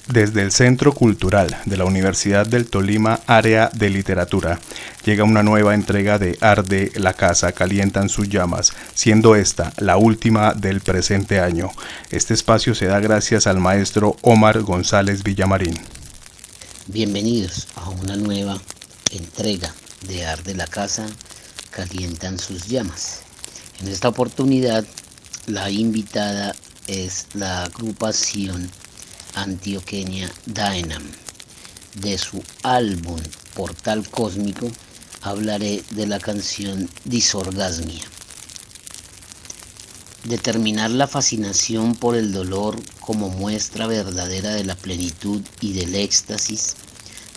Desde el Centro Cultural de la Universidad del Tolima, Área de Literatura, llega una nueva entrega de Arde la Casa, Calientan sus Llamas, siendo esta la última del presente año. Este espacio se da gracias al maestro Omar González Villamarín. Bienvenidos a una nueva entrega de Arde la Casa, Calientan sus Llamas. En esta oportunidad, la invitada es la agrupación antioqueña Daenam. De su álbum Portal Cósmico hablaré de la canción Disorgasmia. Determinar la fascinación por el dolor como muestra verdadera de la plenitud y del éxtasis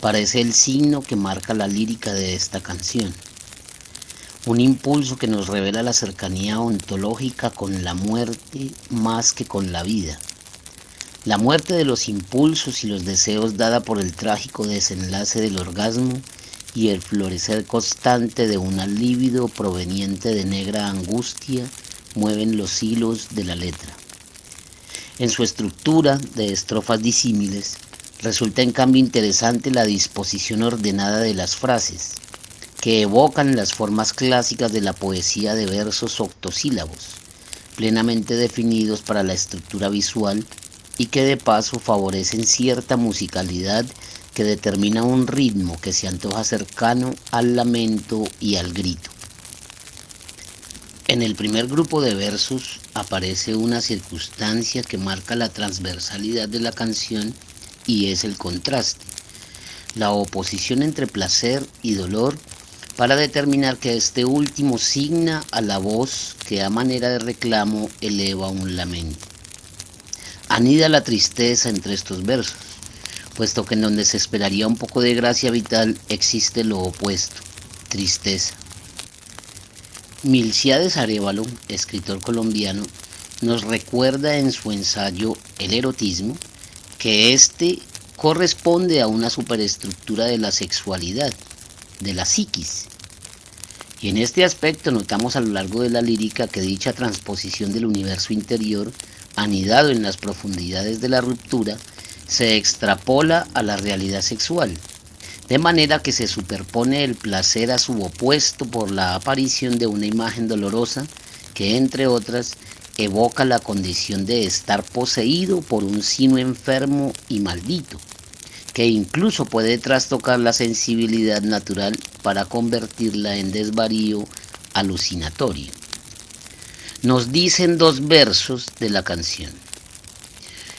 parece el signo que marca la lírica de esta canción. Un impulso que nos revela la cercanía ontológica con la muerte más que con la vida. La muerte de los impulsos y los deseos dada por el trágico desenlace del orgasmo y el florecer constante de una libido proveniente de negra angustia mueven los hilos de la letra. En su estructura de estrofas disímiles resulta en cambio interesante la disposición ordenada de las frases, que evocan las formas clásicas de la poesía de versos octosílabos, plenamente definidos para la estructura visual y que de paso favorecen cierta musicalidad que determina un ritmo que se antoja cercano al lamento y al grito. En el primer grupo de versos aparece una circunstancia que marca la transversalidad de la canción y es el contraste, la oposición entre placer y dolor para determinar que este último signa a la voz que a manera de reclamo eleva un lamento. Anida la tristeza entre estos versos, puesto que en donde se esperaría un poco de gracia vital existe lo opuesto, tristeza. Milcíades Arévalo, escritor colombiano, nos recuerda en su ensayo El erotismo que este corresponde a una superestructura de la sexualidad, de la psiquis. Y en este aspecto notamos a lo largo de la lírica que dicha transposición del universo interior, anidado en las profundidades de la ruptura, se extrapola a la realidad sexual, de manera que se superpone el placer a su opuesto por la aparición de una imagen dolorosa que, entre otras, evoca la condición de estar poseído por un sino enfermo y maldito, que incluso puede trastocar la sensibilidad natural para convertirla en desvarío alucinatorio. Nos dicen dos versos de la canción.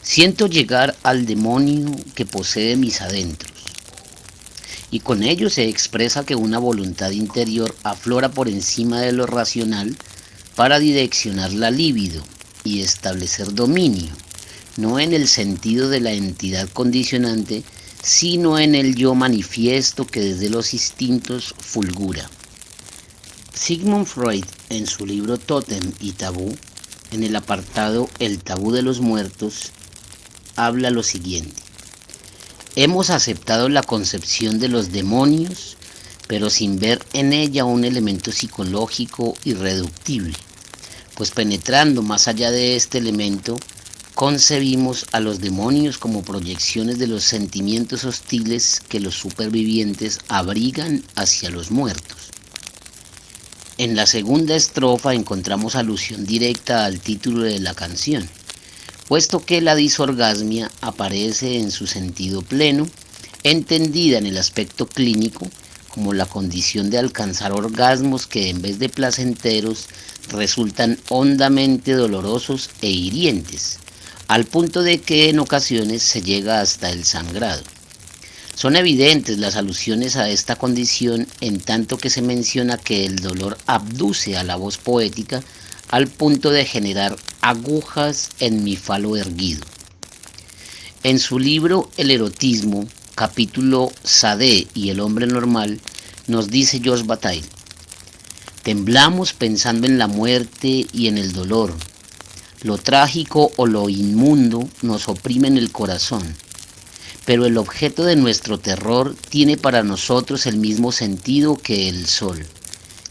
Siento llegar al demonio que posee mis adentros, y con ello se expresa que una voluntad interior aflora por encima de lo racional para direccionar la libido y establecer dominio, no en el sentido de la entidad condicionante, sino en el yo manifiesto que desde los instintos fulgura. Sigmund Freud, en su libro Tótem y Tabú, en el apartado El tabú de los muertos, habla lo siguiente. Hemos aceptado la concepción de los demonios, pero sin ver en ella un elemento psicológico irreductible, pues penetrando más allá de este elemento, concebimos a los demonios como proyecciones de los sentimientos hostiles que los supervivientes abrigan hacia los muertos. En la segunda estrofa encontramos alusión directa al título de la canción, puesto que la disorgasmia aparece en su sentido pleno, entendida en el aspecto clínico como la condición de alcanzar orgasmos que en vez de placenteros resultan hondamente dolorosos e hirientes, al punto de que en ocasiones se llega hasta el sangrado. Son evidentes las alusiones a esta condición en tanto que se menciona que el dolor abduce a la voz poética al punto de generar agujas en mi falo erguido. En su libro El erotismo, capítulo Sade y el hombre normal, nos dice Georges Bataille: temblamos pensando en la muerte y en el dolor. Lo trágico o lo inmundo nos oprime en el corazón, pero el objeto de nuestro terror tiene para nosotros el mismo sentido que el sol,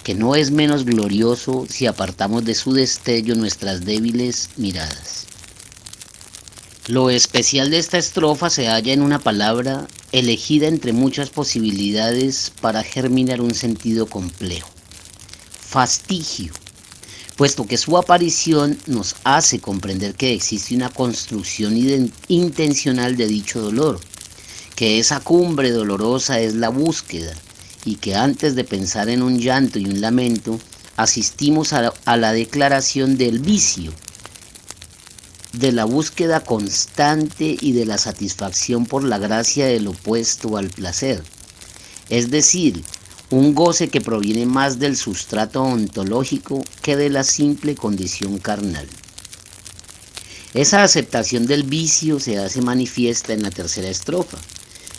que no es menos glorioso si apartamos de su destello nuestras débiles miradas. Lo especial de esta estrofa se halla en una palabra elegida entre muchas posibilidades para germinar un sentido complejo: fastigio, puesto que su aparición nos hace comprender que existe una construcción intencional de dicho dolor, que esa cumbre dolorosa es la búsqueda, y que antes de pensar en un llanto y un lamento, asistimos a la declaración del vicio, de la búsqueda constante y de la satisfacción por la gracia del opuesto al placer, es decir, un goce que proviene más del sustrato ontológico que de la simple condición carnal. Esa aceptación del vicio se hace manifiesta en la tercera estrofa,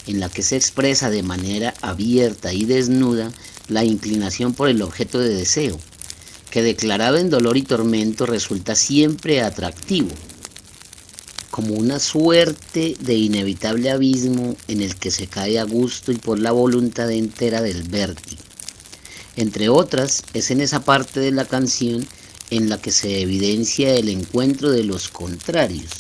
en la que se expresa de manera abierta y desnuda la inclinación por el objeto de deseo, que declarado en dolor y tormento resulta siempre atractivo, como una suerte de inevitable abismo en el que se cae a gusto y por la voluntad entera del vértigo. Entre otras, es en esa parte de la canción en la que se evidencia el encuentro de los contrarios,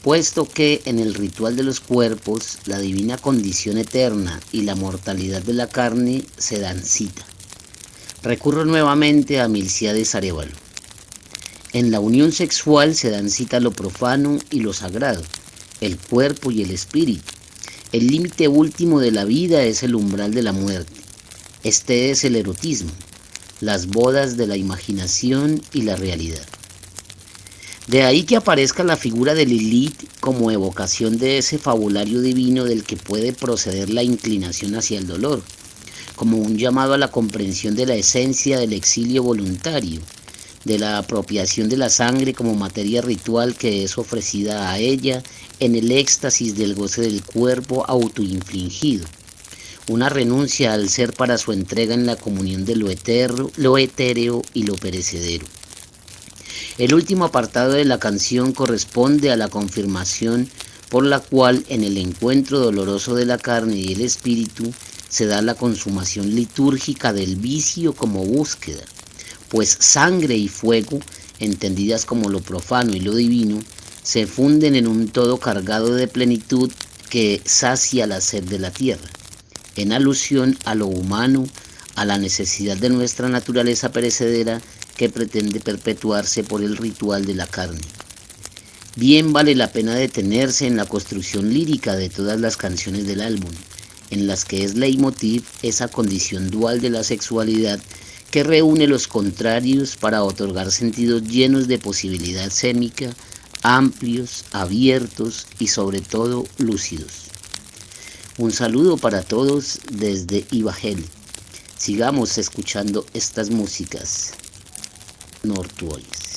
puesto que en el ritual de los cuerpos, la divina condición eterna y la mortalidad de la carne se dan cita. Recurro nuevamente a Milcíades Arévalo. En la unión sexual se dan cita lo profano y lo sagrado, el cuerpo y el espíritu. El límite último de la vida es el umbral de la muerte. Este es el erotismo, las bodas de la imaginación y la realidad. De ahí que aparezca la figura de Lilith como evocación de ese fabulario divino del que puede proceder la inclinación hacia el dolor, como un llamado a la comprensión de la esencia del exilio voluntario, de la apropiación de la sangre como materia ritual que es ofrecida a ella en el éxtasis del goce del cuerpo autoinfligido, una renuncia al ser para su entrega en la comunión de lo etéreo y lo perecedero. El último apartado de la canción corresponde a la confirmación por la cual en el encuentro doloroso de la carne y el espíritu se da la consumación litúrgica del vicio como búsqueda, pues sangre y fuego, entendidas como lo profano y lo divino, se funden en un todo cargado de plenitud que sacia la sed de la tierra, en alusión a lo humano, a la necesidad de nuestra naturaleza perecedera que pretende perpetuarse por el ritual de la carne. Bien vale la pena detenerse en la construcción lírica de todas las canciones del álbum, en las que es leitmotiv esa condición dual de la sexualidad que reúne los contrarios para otorgar sentidos llenos de posibilidad sémica, amplios, abiertos y sobre todo lúcidos. Un saludo para todos desde Ibajel. Sigamos escuchando estas músicas nortuoyes.